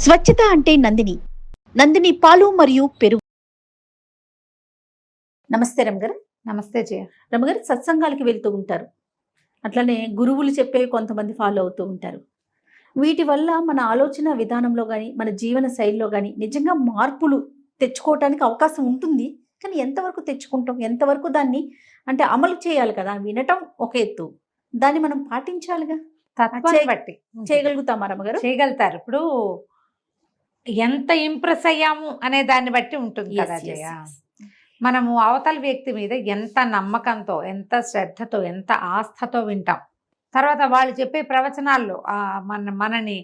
స్వచ్ఛత అంటే నందిని. నందిని పాలు మరియు పెరుగు. నమస్తే రమగారు. నమస్తే జయ. రమగారు, సత్సంగాలకి వెళ్తూ ఉంటారు, అట్లనే గురువులు చెప్పేవి కొంతమంది ఫాలో అవుతూ ఉంటారు. వీటి వల్ల మన ఆలోచన విధానంలో కానీ మన జీవన శైలిలో కానీ నిజంగా మార్పులు తెచ్చుకోవటానికి అవకాశం ఉంటుంది. కానీ ఎంతవరకు తెచ్చుకుంటాం, ఎంతవరకు దాన్ని అంటే అమలు చేయాలి కదా. వినటం ఒక ఎత్తు, దాన్ని మనం పాటించాలిగా. తత్వాన్ని బట్టి చేయగలుగుతామా రమగారు? చేయగలుగుతారు. ఇప్పుడు ఎంత ఇంప్రెస్ అయ్యాము అనే దాన్ని బట్టి ఉంటుంది కదా జయ. మనము అవతల వ్యక్తి మీద ఎంత నమ్మకంతో, ఎంత శ్రద్ధతో, ఎంత ఆస్థతో వింటాం. తర్వాత వాళ్ళు చెప్పే ప్రవచనాల్లో మనని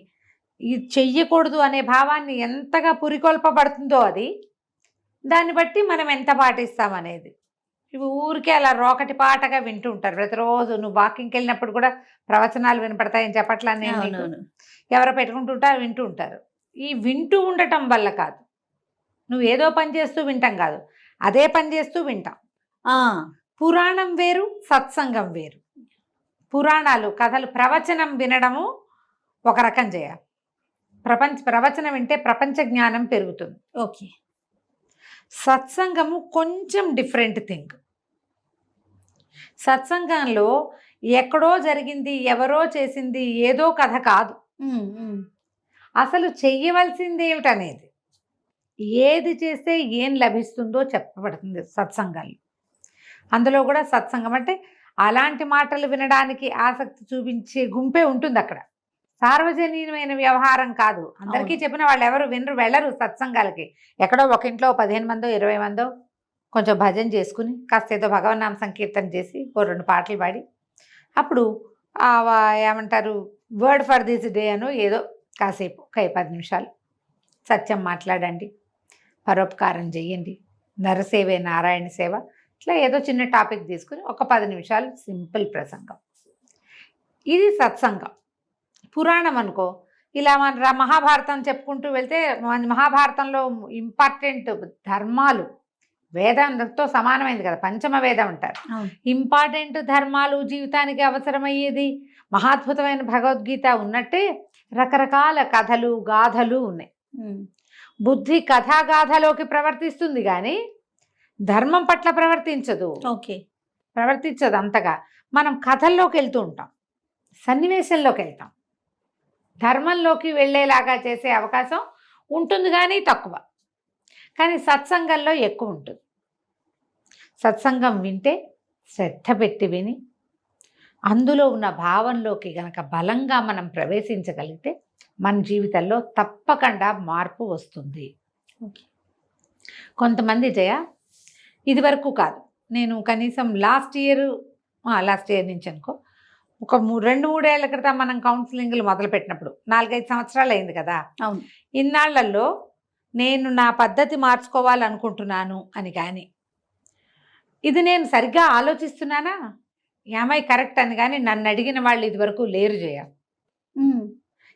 ఇది చెయ్యకూడదు అనే భావాన్ని ఎంతగా పురికొల్పబడుతుందో అది, దాన్ని బట్టి మనం ఎంత పాటిస్తామనేది. ఇవి ఊరికే అలా రోకటి పాటగా వింటూ ఉంటారు ప్రతిరోజు. నువ్వు వాకింగ్కి వెళ్ళినప్పుడు కూడా ప్రవచనాలు వినపడతాయని చెప్పట్లనే ఎవరో పెట్టుకుంటుంటారు, వింటూ ఉంటారు. ఈ వింటూ ఉండటం వల్ల కాదు, నువ్వు ఏదో పని చేస్తూ వింటాం కాదు, అదే పని చేస్తూ వింటాం. పురాణం వేరు, సత్సంగం వేరు. పురాణాలు, కథలు, ప్రవచనం వినడము ఒక రకం చేయ. ప్రవచనం వింటే ప్రపంచ జ్ఞానం పెరుగుతుంది. ఓకే. సత్సంగము కొంచెం డిఫరెంట్ థింగ్. సత్సంగంలో ఎక్కడో జరిగింది, ఎవరో చేసింది ఏదో కథ కాదు. అసలు చెయ్యవలసింది ఏమిటనేది, ఏది చేస్తే ఏం లభిస్తుందో చెప్పబడుతుంది సత్సంగాలు. అందులో కూడా సత్సంగం అంటే అలాంటి మాటలు వినడానికి ఆసక్తి చూపించే గుంపే ఉంటుంది అక్కడ. సార్వజనీయమైన వ్యవహారం కాదు. అందరికీ చెప్పిన వాళ్ళు ఎవరు వినరు, వెళ్ళరు సత్సంగాలకి. ఎక్కడో ఒక ఇంట్లో 15 మందో 20 మందో కొంచెం భజన చేసుకుని కాస్త ఏదో భగవన్నామ సంకీర్తన చేసి ఓ 2 పాటలు పాడి అప్పుడు ఏమంటారు వర్డ్ ఫర్ దిస్ డే అనో ఏదో కాసేపు 10 నిమిషాలు సత్యం మాట్లాడండి, పరోపకారం చెయ్యండి, నరసేవే నారాయణ సేవ, ఇట్లా ఏదో చిన్న టాపిక్ తీసుకుని ఒక 10 నిమిషాలు సింపుల్ ప్రసంగం. ఇది సత్సంగం. పురాణం అనుకో, ఇలా మన మహాభారతం చెప్పుకుంటూ వెళ్తే మహాభారతంలో ఇంపార్టెంట్ ధర్మాలు, వేదంతో సమానమైంది కదా, పంచమ వేదం అంటారు. ఇంపార్టెంట్ ధర్మాలు, జీవితానికి అవసరమయ్యేది, మహాద్భుతమైన భగవద్గీత ఉన్నట్టే రకరకాల కథలు, గాథలు ఉన్నాయి. బుద్ధి కథాగాథలోకి ప్రవర్తిస్తుంది కానీ ధర్మం పట్ల ప్రవర్తించదు. ప్రవర్తించదు అంతగా. మనం కథల్లోకి వెళ్తూ ఉంటాం, సన్నివేశంలోకి వెళ్తాం. ధర్మంలోకి వెళ్ళేలాగా చేసే అవకాశం ఉంటుంది కానీ తక్కువ. కానీ సత్సంగంలో ఎక్కువ ఉంటుంది. సత్సంగం వింటే శ్రద్ధ పెట్టి విని అందులో ఉన్న భావంలోకి గనక బలంగా మనం ప్రవేశించగలిగితే మన జీవితంలో తప్పకుండా మార్పు వస్తుంది. కొంతమంది జయ ఇది వరకు కాదు, నేను కనీసం లాస్ట్ ఇయర్ నుంచి అనుకో, ఒక 2-3 ఏళ్ల క్రితం మనం కౌన్సిలింగ్లు మొదలుపెట్టినప్పుడు 4-5 సంవత్సరాలు అయింది కదా. అవును. ఇన్నాళ్లలో నేను నా పద్ధతి మార్చుకోవాలనుకుంటున్నాను అని, కానీ ఇది నేను సరిగ్గా ఆలోచిస్తున్నానా, ఏమై కరెక్ట్ అని కానీ నన్ను అడిగిన వాళ్ళు ఇది వరకు లేరు జయ.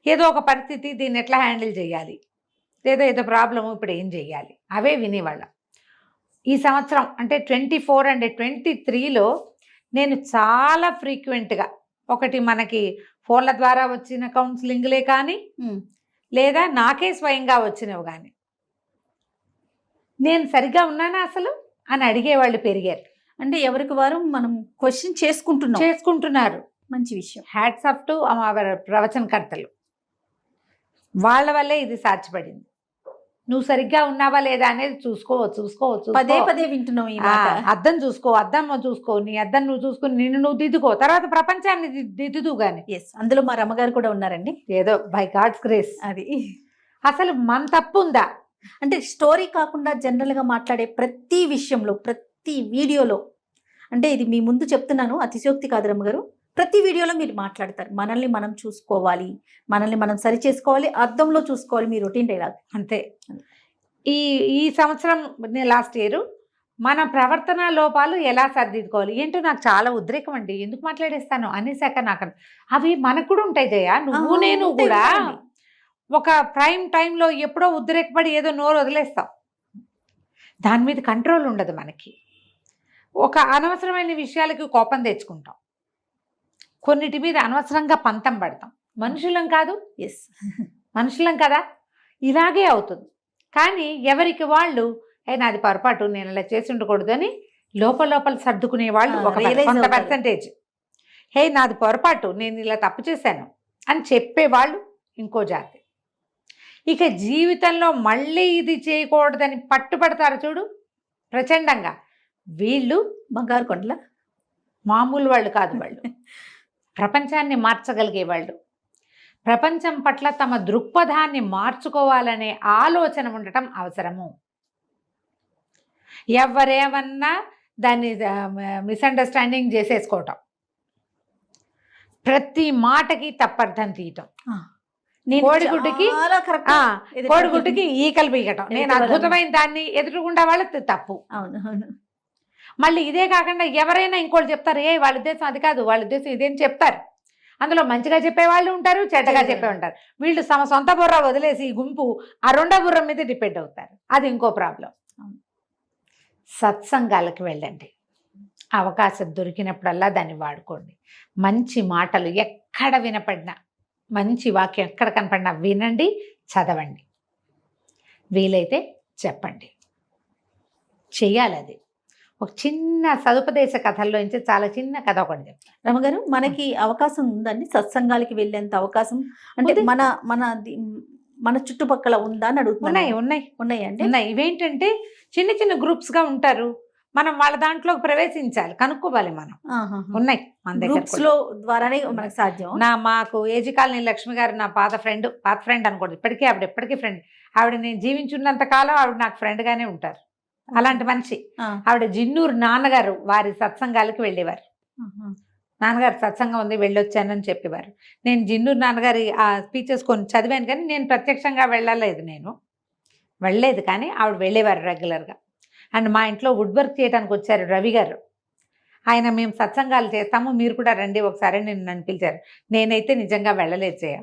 ఏదో ఒక పరిస్థితి, దీన్ని ఎట్లా హ్యాండిల్ చేయాలి, ఏదో ప్రాబ్లము, ఇప్పుడు ఏం చేయాలి, అవే వినేవాళ్ళం. ఈ సంవత్సరం అంటే 24 and 23లో నేను చాలా ఫ్రీక్వెంట్గా, ఒకటి మనకి ఫోన్ల ద్వారా వచ్చిన కౌన్సిలింగ్లే కానీ, లేదా నాకే స్వయంగా వచ్చినవి కానీ, నేను సరిగ్గా ఉన్నానా అసలు అని అడిగేవాళ్ళు పెరిగారు. అంటే ఎవరికి వారు మనం క్వశ్చన్ చేసుకుంటున్నారు. మంచి విషయం. హ్యాట్స్ ఆఫ్ టు ప్రవచనకర్తలు. వాళ్ళ వల్లే ఇది సాధ్యపడింది. నువ్వు సరిగ్గా ఉన్నావా లేదా అనేది చూసుకో. పదే వింటున్నావు. అద్దం చూసుకో, నీ అద్దం నువ్వు చూసుకుని నిన్ను నువ్వు దిద్దుకో, తర్వాత ప్రపంచాన్ని దిద్దుదు గాని. అందులో మా రమ్మగారు కూడా ఉన్నారండి. ఏదో బై గాడ్స్ గ్రేస్. అది అసలు మన తప్పు ఉందా అంటే స్టోరీ కాకుండా జనరల్గా మాట్లాడే ప్రతి విషయంలో, ప్రతి వీడియోలో, అంటే ఇది మీ ముందు చెప్తున్నాను, అతిశయోక్తి కాదు రమ్మగారు, ప్రతి వీడియోలో మీరు మాట్లాడతారు మనల్ని మనం చూసుకోవాలి, మనల్ని మనం సరి చేసుకోవాలి, అద్దంలో చూసుకోవాలి, మీ రొటీన్ డైలాగ్ అంతే. ఈ సంవత్సరం లాస్ట్ ఇయర్ మన ప్రవర్తన లోపాలు ఎలా సరిదిద్దుకోవాలి ఏంటో నాకు చాలా ఉద్రేకం అండి. ఎందుకు మాట్లాడేస్తాను అనేసాక నాకు అవి మనకు కూడా ఉంటాయి జయ. నువ్వు నేను కూడా ఒక ప్రైమ్ టైంలో ఎప్పుడో ఉద్రేకపడి ఏదో నోరు వదిలేస్తాం, దాని మీద కంట్రోల్ ఉండదు మనకి. ఒక అనవసరమైన విషయాలకి కోపం తెచ్చుకుంటాం, కొన్నిటి మీద అనవసరంగా పంతం పడతాం. మనుషులం కాదు, మనుషులం కదా. ఇలాగే అవుతుంది. కానీ ఎవరికి వాళ్ళు నాది పొరపాటు, నేను ఇలా చేసి ఉండకూడదు అని లోపల సర్దుకునే వాళ్ళు ఒక realize కొంత అవుతారు. పర్సంటేజ్. నాది పొరపాటు, నేను ఇలా తప్పు చేశాను అని చెప్పేవాళ్ళు ఇంకో జాతి. ఇక జీవితంలో మళ్ళీ ఇది చేయకూడదని పట్టుపడతారు చూడు ప్రచండంగా, వీళ్ళు బంగారు కొండల మామూలు వాళ్ళు కాదు. వాళ్ళు ప్రపంచాన్ని మార్చగలిగే వాళ్ళు. ప్రపంచం పట్ల తమ దృక్పథాన్ని మార్చుకోవాలనే ఆలోచన ఉండటం అవసరము. ఎవరేమన్నా దాన్ని మిస్అండర్స్టాండింగ్ చేసేసుకోవటం, ప్రతి మాటకి తప్పర్థం తీయటం, కోడిగుడ్డుకి కోడిగుడ్డుకి ఈకలు పీకటం, నేను అద్భుతమైన దాన్ని ఎదురుగుండా వాళ్ళు తప్పు. అవును. మళ్ళీ ఇదే కాకుండా ఎవరైనా ఇంకోటి చెప్తారు, వాళ్ళ ఉద్దేశం అది కాదు, వాళ్ళ ఉద్దేశం ఇదేం చెప్తారు. అందులో మంచిగా చెప్పేవాళ్ళు ఉంటారు, చెడ్డగా చెప్పే ఉంటారు. వీళ్ళు తమ సొంత బుర్ర వదిలేసి ఈ గుంపు ఆ రెండో బుర్ర మీద డిపెండ్ అవుతారు. అది ఇంకో ప్రాబ్లం. సత్సంగాలకు వెళ్ళండి. అవకాశం దొరికినప్పుడల్లా దాన్ని వాడుకోండి. మంచి మాటలు ఎక్కడ వినపడినా, మంచి వాక్యం ఎక్కడ కనపడినా వినండి, చదవండి, వీలైతే చెప్పండి, చెయ్యాలి. అది ఒక చిన్న సదుపదేశ కథల్లో నుంచి చాలా చిన్న కథ ఒకటి చెప్తాను. రమగారు, మనకి అవకాశం ఉందండి సత్సంగాలకి వెళ్ళేంత అవకాశం? అంటే ఉంది. మన చుట్టుపక్కల ఉందా అని అడుగుతున్నాను. ఉన్నాయండి. ఇవేంటంటే చిన్న చిన్న గ్రూప్స్ గా ఉంటారు. మనం వాళ్ళ దాంట్లోకి ప్రవేశించాలి, కనుక్కోవాలి మనం. ఉన్నాయి మన గ్రూప్స్ దగ్గర. లో ద్వారానే మనకు సాధ్యం. మాకు ఏజీ కాలనీ లక్ష్మి గారు నా పాత ఫ్రెండ్ అనుకోండి. ఇప్పటికీ ఎప్పటికీ ఫ్రెండ్. ఆవిడ నేను జీవించున్నంత కాలం ఆవిడ నాకు ఫ్రెండ్ గానే ఉంటారు. అలాంటి మనిషి ఆవిడ. జిన్నూరు నాన్నగారు వారి సత్సంగాలకి వెళ్ళేవారు. నాన్నగారు సత్సంగం ఉంది వెళ్ళొచ్చానని చెప్పేవారు. నేను జిన్నూరు నాన్నగారి ఆ స్పీచెస్ కొన్ని చదివాను, కానీ నేను ప్రత్యక్షంగా వెళ్ళలేదు. నేను వెళ్ళలేదు, కానీ ఆవిడ వెళ్ళేవారు రెగ్యులర్గా. అండ్ మా ఇంట్లో వుడ్ వర్క్ చేయడానికి వచ్చారు రవి గారు. ఆయన మేము సత్సంగాలు చేస్తాము, మీరు కూడా రండి ఒకసారి నన్ను పిలిచారు. నేనైతే నిజంగా వెళ్ళలేదు చేయ.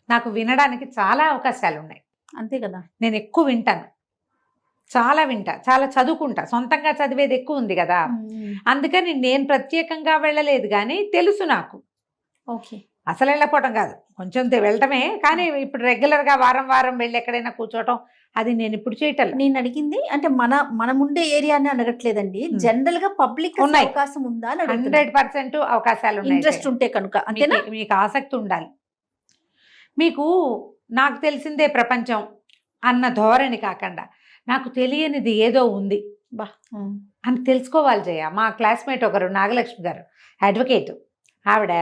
నాకు వినడానికి చాలా అవకాశాలు ఉన్నాయి. అంతే కదా. నేను ఎక్కువ వింటాను, చాలా చదువుకుంటా. సొంతంగా చదివేది ఎక్కువ ఉంది కదా, అందుకని నేను ప్రత్యేకంగా వెళ్ళలేదు, కానీ తెలుసు నాకు. ఓకే. అసలు వెళ్ళకపోవటం కాదు, కొంచెం వెళ్ళటమే. కానీ ఇప్పుడు రెగ్యులర్గా వారం వెళ్ళి ఎక్కడైనా కూర్చోవటం అది నేను ఇప్పుడు చేయటం. నేను అడిగింది అంటే మనం ఉండే ఏరియాని అడగట్లేదండి, జనరల్ గా పబ్లిక్ అవకాశం ఉందా? 100% అవకాశాలు ఉన్నాయి. ఇంట్రెస్ట్ ఉంటే కనుక అంతేనా? మీకు ఆసక్తి ఉండాలి. మీకు నాకు తెలిసిందే ప్రపంచం అన్న ధోరణి కాకుండా, నాకు తెలియనిది ఏదో ఉంది అని తెలుసుకోవాలి జయ. మా క్లాస్మేట్ ఒకరు నాగలక్ష్మి గారు, అడ్వకేట్. ఆవిడ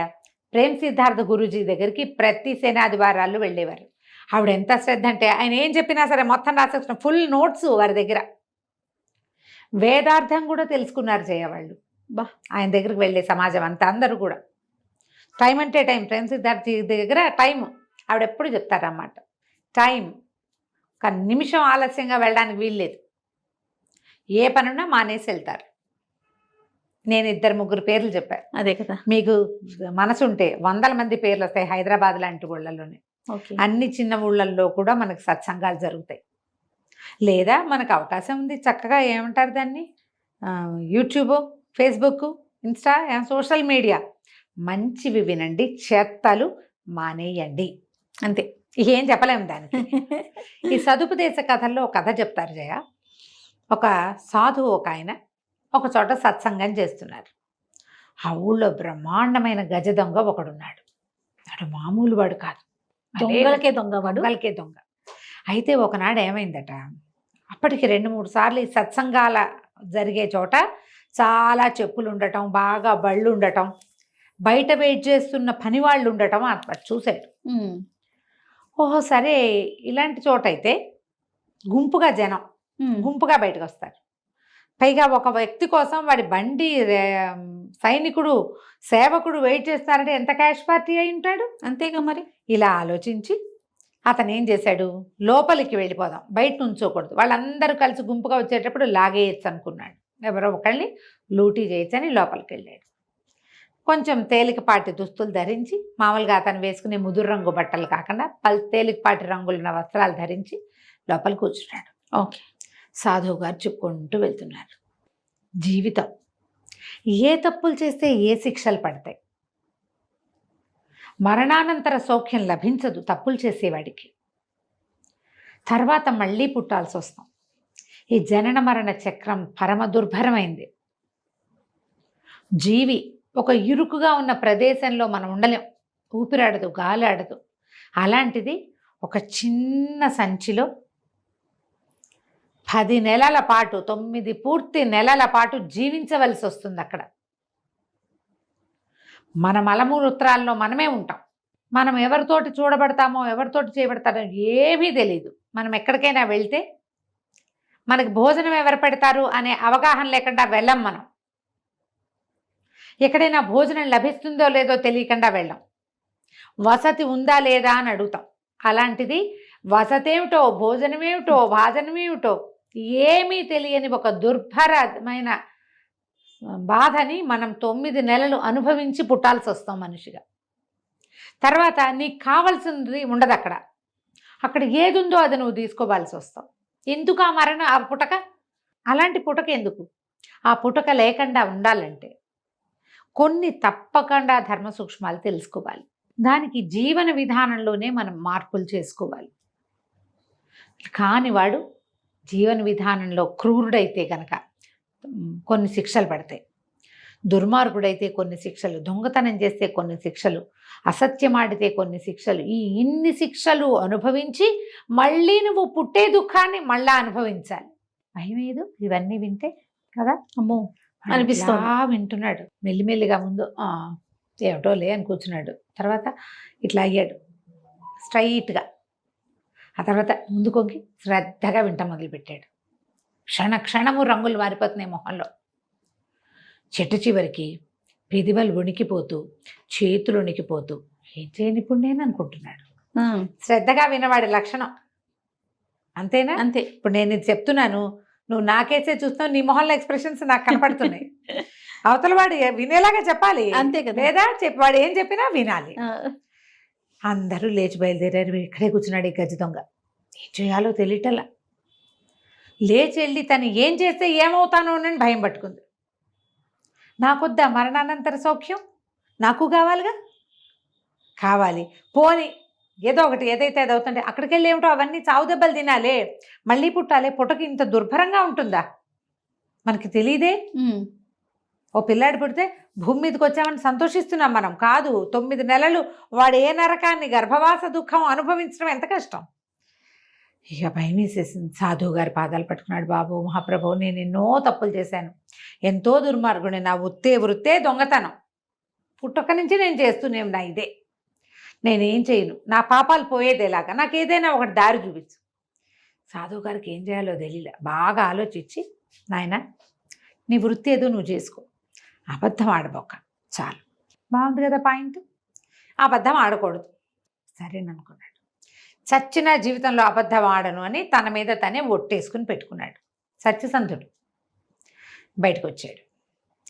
ప్రేమ్ సిద్ధార్థ గురూజీ దగ్గరికి ప్రతి శనాదివారాలు వెళ్ళేవారు. ఆవిడ ఎంత శ్రద్ధ అంటే, ఆయన ఏం చెప్పినా సరే మొత్తం రాసేసిన ఫుల్ నోట్స్ వారి దగ్గర. వేదార్థం కూడా తెలుసుకున్నారు జయ వాళ్ళు. ఆయన దగ్గరికి వెళ్ళే సమాజం అంతా అందరూ కూడా. టైం అంటే టైం. ప్రేమ్ సిద్ధార్థ దగ్గర టైం ఆవిడ ఎప్పుడు చెప్తారన్నమాట. టైం ఒక నిమిషం ఆలస్యంగా వెళ్ళడానికి వీల్లేదు. ఏ పనున్నా మానేసి వెళ్తారు. నేను 2-3 పేర్లు చెప్పాను. అదే కదా. మీకు మనసు ఉంటే 100 మంది పేర్లు వస్తాయి. హైదరాబాద్ లాంటి ఊళ్ళల్లోనే, అన్ని చిన్న ఊళ్ళల్లో కూడా మనకు సత్సంగాలు జరుగుతాయి. లేదా మనకు అవకాశం ఉంది చక్కగా, ఏమంటారు దాన్ని, YouTube, Facebook, Insta, social media, మంచివి వినండి, చెత్తలు మానేయండి. అంతే, ఏం చెప్పలేము దానికి. ఈ సదుపదేశ కథల్లో ఒక కథ చెప్తారు జయ. ఒక సాధువు ఒక ఆయన ఒక చోట సత్సంగం చేస్తున్నారు. ఆ ఊళ్ళో బ్రహ్మాండమైన గజ దొంగ ఒకడున్నాడు. వాడు మామూలు వాడు కాదు, దొంగలకే దొంగ. అయితే ఒకనాడు ఏమైందట, అప్పటికి 2-3 సార్లు ఈ సత్సంగాల జరిగే చోట చాలా చెప్పులు ఉండటం, బాగా బళ్ళు ఉండటం, బయట వెయిట్ చేస్తున్న పని వాళ్ళు ఉండటం అట్లా చూశాడు. ఓహో సరే, ఇలాంటి చోట అయితే గుంపుగా జనం గుంపుగా బయటకు వస్తారు. పైగా ఒక వ్యక్తి కోసం వాడి బండి సైనికుడు, సేవకుడు వెయిట్ చేస్తారంటే ఎంత క్యాష్ పార్టీ అయి ఉంటాడు. అంతేగా మరి. ఇలా ఆలోచించి అతను ఏం చేశాడు, లోపలికి వెళ్ళిపోదాం, బయట నుంచోకూడదు, వాళ్ళందరూ కలిసి గుంపుగా వచ్చేటప్పుడు లాగేయచ్చు అనుకున్నాడు. ఎవరో ఒకళ్ళని లూటీ చేయొచ్చని లోపలికి వెళ్ళాడు. కొంచెం తేలికపాటి దుస్తులు ధరించి, మామూలుగా అతను వేసుకునే ముదురు రంగు బట్టలు కాకుండా తేలికపాటి రంగులున్న వస్త్రాలు ధరించి లోపల కూర్చున్నాడు. ఓకే. సాధువు గారు చెప్పుకుంటూ వెళ్తున్నారు. జీవితం, ఏ తప్పులు చేస్తే ఏ శిక్షలు పడతాయి. మరణానంతర సౌఖ్యం లభించదు తప్పులు చేసేవాడికి. తర్వాత మళ్ళీ పుట్టాల్సి వస్తాం. ఈ జనన మరణ చక్రం పరమ దుర్భరమైంది. జీవి ఒక ఇరుకుగా ఉన్న ప్రదేశంలో మనం ఉండలేం, ఊపిరాడదు, గాలి ఆడదు. అలాంటిది ఒక చిన్న సంచిలో 10 నెలల పాటు, 9 పూర్తి నెలల పాటు జీవించవలసి వస్తుంది. అక్కడ మన మలమూత్రాల్లో మనమే ఉంటాం. మనం ఎవరితోటి చూడబడతామో, ఎవరితోటి చేయబడతామో ఏమీ తెలియదు. మనం ఎక్కడికైనా వెళ్తే మనకి భోజనం ఎవరు పెడతారు అనే అవగాహన లేకుండా వెళ్ళం. మనం ఎక్కడైనా భోజనం లభిస్తుందో లేదో తెలియకుండా వెళ్ళాం. వసతి ఉందా లేదా అని అడుగుతాం. అలాంటిది వసతి ఏమిటో, భోజనమేమిటో, భాజనమేమిటో ఏమీ తెలియని ఒక దుర్భరమైన బాధని మనం 9 నెలలు అనుభవించి పుట్టాల్సి వస్తాం మనిషిగా. తర్వాత నీకు కావాల్సింది ఉండదు. అక్కడ ఏది ఉందో అది నువ్వు తీసుకోవాల్సి వస్తావు. ఎందుకు ఆ మరణం, ఆ పుటక? అలాంటి పుటక ఎందుకు? ఆ పుటక లేకుండా ఉండాలంటే కొన్ని తప్పకుండా ధర్మ సూక్ష్మాలు తెలుసుకోవాలి. దానికి జీవన విధానంలోనే మనం మార్పులు చేసుకోవాలి. కానివాడు జీవన విధానంలో క్రూరుడైతే కనుక కొన్ని శిక్షలు పడతాయి, దుర్మార్గుడైతే కొన్ని శిక్షలు, దొంగతనం చేస్తే కొన్ని శిక్షలు, అసత్యమాడితే కొన్ని శిక్షలు, ఈ ఇన్ని శిక్షలు అనుభవించి మళ్ళీ నువ్వు పుట్టే దుఃఖాన్ని మళ్ళా అనుభవించాలి. భయమేదు ఇవన్నీ వింటే కదా, అమ్మో అనిపిస్తుంది. వింటున్నాడు మెల్లిమెల్లిగా. ముందు ఏమిటో లే అని కూర్చున్నాడు. తర్వాత ఇట్లా అయ్యాడు స్ట్రైట్గా. ఆ తర్వాత ముందు కొంగి శ్రద్ధగా వింట మొదలుపెట్టాడు. క్షణము రంగులు మారిపోతున్నాయి మొహంలో. చెట్టు చివరికి పెదిమలు వణికిపోతూ, చేతులు వణికిపోతూ ఏం చేయని ఇప్పుడు నేను అనుకుంటున్నాడు. శ్రద్ధగా వినవాడి లక్షణం అంతేనా? అంతే. ఇప్పుడు నేను ఇది చెప్తున్నాను, నువ్వు నాకేసే చూస్తావు, నీ మొహంలో ఎక్స్ప్రెషన్స్ నాకు కనపడుతున్నాయి. అవతల వాడు వినేలాగా చెప్పాలి, అంతే కదా. లేదా వాడు ఏం చెప్పినా వినాలి. అందరూ లేచి బయలుదేరారు. ఇక్కడే కూర్చున్నాడు ఈ గజ దొంగ. ఏం చేయాలో తెలియటలా. లేచి వెళ్ళి తను ఏం చేస్తే ఏమవుతానో అని భయం పట్టుకుంది. నాకొద్దా మరణానంతర సౌఖ్యం? నాకు కావాలిగా. కావాలి, పోని ఏదో ఒకటి ఏదైతే అది అవుతుంటే అక్కడికి వెళ్ళి ఏమిటో అవన్నీ చావు దెబ్బలు తినాలే, మళ్ళీ పుట్టాలి. పుట్టకి ఇంత దుర్భరంగా ఉంటుందా మనకి తెలియదే. ఓ పిల్లాడు పుడితే భూమి మీదకి వచ్చామని సంతోషిస్తున్నాం మనం. కాదు, 9 నెలలు వాడు ఏ నరకాన్ని, గర్భవాస దుఃఖం అనుభవించడం ఎంత కష్టం. ఇక భయం వేసేసింది. సాధువు గారి పాదాలు పట్టుకున్నాడు. బాబు మహాప్రభు, నేను ఎన్నో తప్పులు చేశాను, ఎంతో దుర్మార్గుని, నా వృత్తే దొంగతనం. పుట్టక నుంచి నేను చేస్తూనే ఉన్నా ఇదే. నేనేం చేయను, నా పాపాలు పోయేదేలాగా నాకు ఏదైనా ఒకటి దారి చూపించు. సాధువు గారికి ఏం చేయాలో తెలియలే. బాగా ఆలోచించి, నాయన నీ వృత్తి ఏదో నువ్వు చేసుకో, అబద్ధం ఆడబోక చాలు. బాగుంది కదా పాయింట్. అబద్ధం ఆడకూడదు. సరేననుకున్నాడు. చచ్చిన జీవితంలో అబద్ధం ఆడను అని తన మీద తనే ఒట్టేసుకుని పెట్టుకున్నాడు. సత్యసంధుడు బయటకు వచ్చాడు.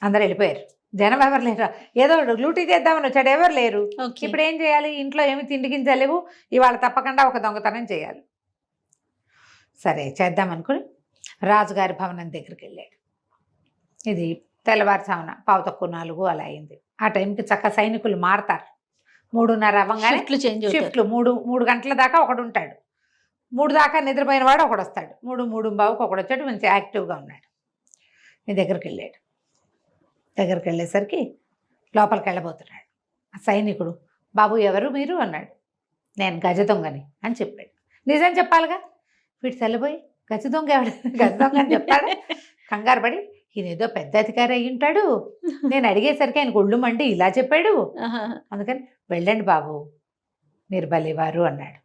అందరు వెళ్ళిపోయారు. జనం ఎవరు లేరు. ఏదో డ్యూటీ చేద్దామని వచ్చాడు, ఎవరు లేరు. ఇప్పుడు ఏం చేయాలి? ఇంట్లో ఏమి తిండి గింజలేవు. ఇవాళ తప్పకుండా ఒక దొంగతనం చేయాలి. సరే చేద్దామనుకుని రాజుగారి భవనం దగ్గరికి వెళ్ళాడు. ఇది తెల్లవారుజామున 3:45 అలా అయింది. ఆ టైంకి చక్క సైనికులు మారతారు. 3:30 అవ్వగానే షిఫ్ట్లు. 3 గంటల దాకా ఒకడు ఉంటాడు. 3 దాకా నిద్రపోయిన వాడు ఒకడు వస్తాడు. 3:15కి ఒకడు వచ్చాడు. మంచి యాక్టివ్గా ఉన్నాడు. మీ దగ్గరికి వెళ్ళాడు. దగ్గరికి వెళ్ళేసరికి లోపలికి వెళ్ళబోతున్నాడు. ఆ సైనికుడు, బాబు ఎవరు మీరు అన్నాడు. నేను గజ దొంగని అని చెప్పాడు. నిజం చెప్పాలిగా. వీడు తెల్లబోయి గజ దొంగ ఎవడు, గజ దొంగ అని చెప్తాడు. కంగారు పడి, ఈయనేదో పెద్ద అధికారి అయి ఉంటాడు, నేను అడిగేసరికి ఆయన ఒళ్ళు మండి ఇలా చెప్పాడు, అందుకని వెళ్ళండి బాబు, మీరు భలేవారు అన్నాడు.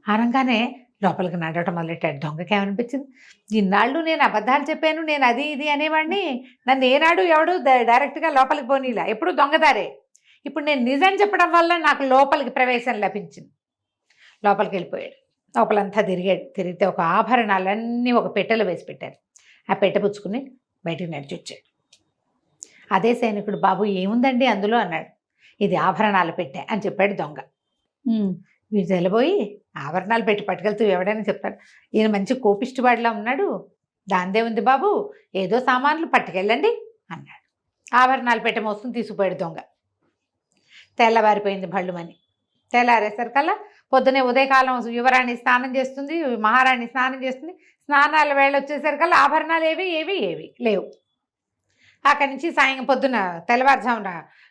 అనగానే లోపలికి నడవటం మొదలెట్టాడు. దొంగకి ఏమనిపించింది? ఇన్నాళ్ళు నేను అబద్ధాలు చెప్పాను, నేను అది ఇది అనేవాడిని, నన్ను ఏనాడు ఎవడు డైరెక్ట్గా లోపలికి పోనీలా, ఎప్పుడు దొంగదారే. ఇప్పుడు నేను నిజం చెప్పడం వల్ల నాకు లోపలికి ప్రవేశం లభించింది. లోపలికి వెళ్ళిపోయాడు. లోపలంతా తిరిగితే ఒక ఆభరణాలన్నీ ఒక పెట్టెలో వేసి పెట్టారు. ఆ పెట్టె పుచ్చుకుని బయటికి నడిచి వచ్చాడు. అదే సైనికుడు, బాబు ఏముందండి అందులో అన్నాడు. ఇది ఆభరణాలు పెట్టె అని చెప్పాడు దొంగ. వీడు తెలబోయి, ఆభరణాలు పెట్టి పట్టుకెళ్తూ ఎవడైనా చెప్తాడు, ఈయన మంచి కోపిష్టివాడిలా ఉన్నాడు, దాందే ఉంది బాబు, ఏదో సామాన్లు పట్టుకెళ్ళండి అన్నాడు. ఆభరణాలు పెట్టె మోసుకుని తీసుకుపోయాడు దొంగ. తెల్లవారిపోయింది భళ్ళుమని. తెల్లారేసరికల్లా పొద్దునే ఉదయకాలం యువరాణి స్నానం చేస్తుంది, మహారాణి స్నానం చేస్తుంది. స్నానాల వేళ వచ్చేసరికల్లా ఆభరణాలు ఏవి లేవు. అక్కడి నుంచి పొద్దున తెల్లవారుజామున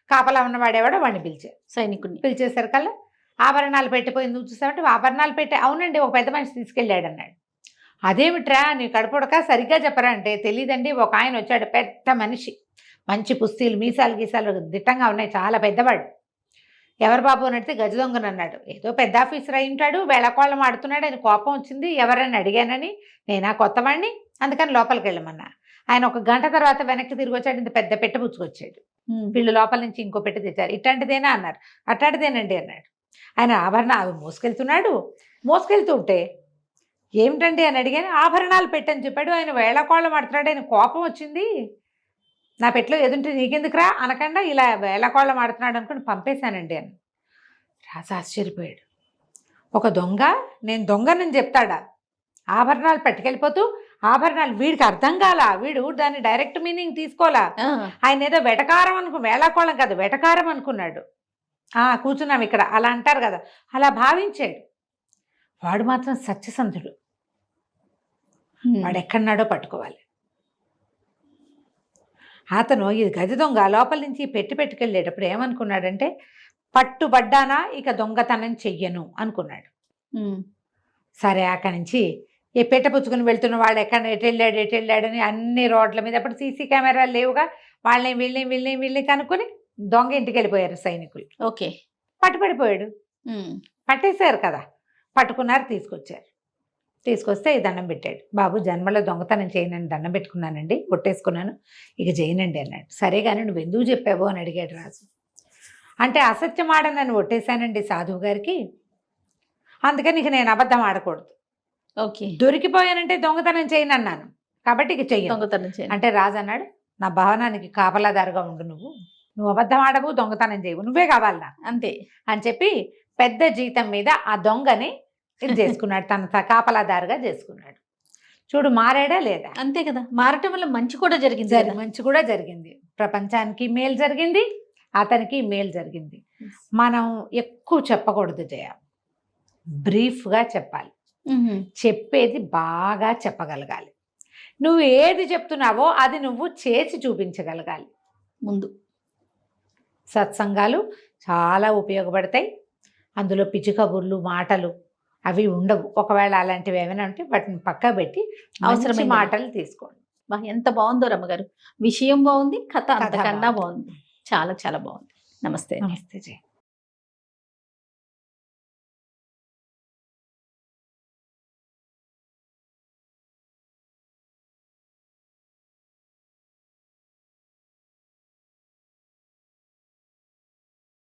కాపలా ఉన్నవాడేవాడో వాడిని సైనికుడిని పిలిచేసరికల్లా ఆభరణాలు పెట్టిపోయింది, నువ్వు చూసావంటే ఆభరణాలు పెట్టే, అవునండి ఒక పెద్ద మనిషి తీసుకెళ్ళాడు అన్నాడు. అదేమిట్రా నీ కడుపుడక సరిగ్గా చెప్పరా అంటే, తెలీదండి ఒక ఆయన వచ్చాడు, పెద్ద మనిషి, మంచి పుస్తీలు, మీసాలు గీసాలు దిట్టంగా ఉన్నాయి, చాలా పెద్దవాడు. ఎవరు బాబు అని అడిగితే గజ దొంగను అన్నాడు. ఏదో పెద్ద ఆఫీసర్ అయి ఉంటాడు, వేళకోళం ఆడుతున్నాడు, ఆయన కోపం వచ్చింది, ఎవరని అడిగానని, నేనా కొత్తవాడిని, అందుకని లోపలికి వెళ్ళమన్నా. ఆయన ఒక గంట తర్వాత వెనక్కి తిరిగి వచ్చాడు, ఇంత పెద్ద పెట్టె పుచ్చుకొచ్చాడు. వీళ్ళు లోపల నుంచి ఇంకో పెట్టె తెచ్చారు. ఇట్లాంటిదేనా అన్నారు. అట్లాంటిదేనండి అన్నాడు. ఆయన ఆభరణాలు మోసుకెళ్తుంటే ఏమిటండి అని అడిగాను. ఆభరణాలు పెట్టని చెప్పాడు. ఆయన వేళకోళం ఆడుతున్నాడు, ఆయన కోపం వచ్చింది, నా పెట్లో ఎదుంటే నీకెందుకురా అనకుండా ఇలా వేళకోళం ఆడుతున్నాడు అనుకుని పంపేశానండి అని. రాజు ఆశ్చర్యపోయాడు. ఒక దొంగ నేను దొంగనని చెప్తాడా? ఆభరణాలు పట్టుకెళ్ళిపోతూ ఆభరణాలు వీడికి అర్థం కాలా, వీడు దాన్ని డైరెక్ట్ మీనింగ్ తీసుకోవాలా. ఆయన ఏదో వెటకారం వేళాకోళం కాదు వెటకారం అనుకున్నాడు. కూర్చున్నాం ఇక్కడ అలా అంటారు కదా, అలా భావించాడు. వాడు మాత్రం సత్యసంధుడు, వాడు ఎక్కడున్నాడో పట్టుకోవాలి. అతను ఇది గది దొంగ లోపల నుంచి పెట్టుకెళ్ళేటప్పుడు ఏమనుకున్నాడంటే, పట్టుబడ్డానా ఇక దొంగతనం చెయ్యను అనుకున్నాడు. సరే అక్కడి నుంచి ఏ పుచ్చుకుని వెళ్తున్న వాడు ఎటు వెళ్ళాడని అన్ని రోడ్ల మీద, అప్పుడు సీసీ కెమెరాలు లేవుగా, వాళ్ళని వీళ్ళని కనుక్కొని దొంగ ఇంటికి వెళ్ళిపోయారు సైనికులు. ఓకే, పట్టుబడిపోయాడు. పట్టేశారు కదా, పట్టుకున్నారు, తీసుకొస్తే దండం పెట్టాడు. బాబు జన్మలో దొంగతనం చేయనని దండం పెట్టుకున్నానండి, కొట్టేసుకున్నాను, ఇక చేయనండి అన్నాడు. సరే కానీ నువ్వు ఎందుకు చెప్పావు అని అడిగాడు రాజు. అంటే అసత్యం ఆడనని ఒట్టేశానండి సాధువు గారికి, అందుకని ఇక నేను అబద్ధం ఆడకూడదు. ఓకే, దొరికిపోయానంటే దొంగతనం చేయను అన్నాను, కాబట్టి ఇక చెయ్యి. దొంగతనం చేయను అంటే రాజు అన్నాడు, నా భవనానికి కాపలాదారుగా ఉండు, నువ్వు అబద్ధం ఆడవు, దొంగతనం చేయవు, నువ్వే కావాలి నాకు అంతే అని చెప్పి పెద్ద జీతం మీద ఆ దొంగని ఇది చేసుకున్నాడు, తన కాపలాదారుగా చేసుకున్నాడు. చూడు మారాడా లేదా? అంతే కదా, మారటం వల్ల మంచి కూడా జరిగింది. మంచి కూడా జరిగింది, ప్రపంచానికి మేలు జరిగింది, అతనికి మేలు జరిగింది. మనం ఎక్కువ చెప్పకూడదు జయ, బ్రీఫ్గా చెప్పాలి, చెప్పేది బాగా చెప్పగలగాలి. నువ్వు ఏది చెప్తున్నావో అది నువ్వు చేసి చూపించగలగాలి. ముందు సత్సంగాలు చాలా ఉపయోగపడతాయి, అందులో పిచ్చి కబుర్లు మాటలు అవి ఉండవు. ఒకవేళ అలాంటివి ఏమైనా ఉంటే వాటిని పక్క పెట్టి అవసరమైన మాటలు తీసుకోండి. ఎంత బాగుందో రమ్మగారు, విషయం బాగుంది, కథ అంతకన్నా బాగుంది, చాలా చాలా బాగుంది. నమస్తే. నమస్తే జయ.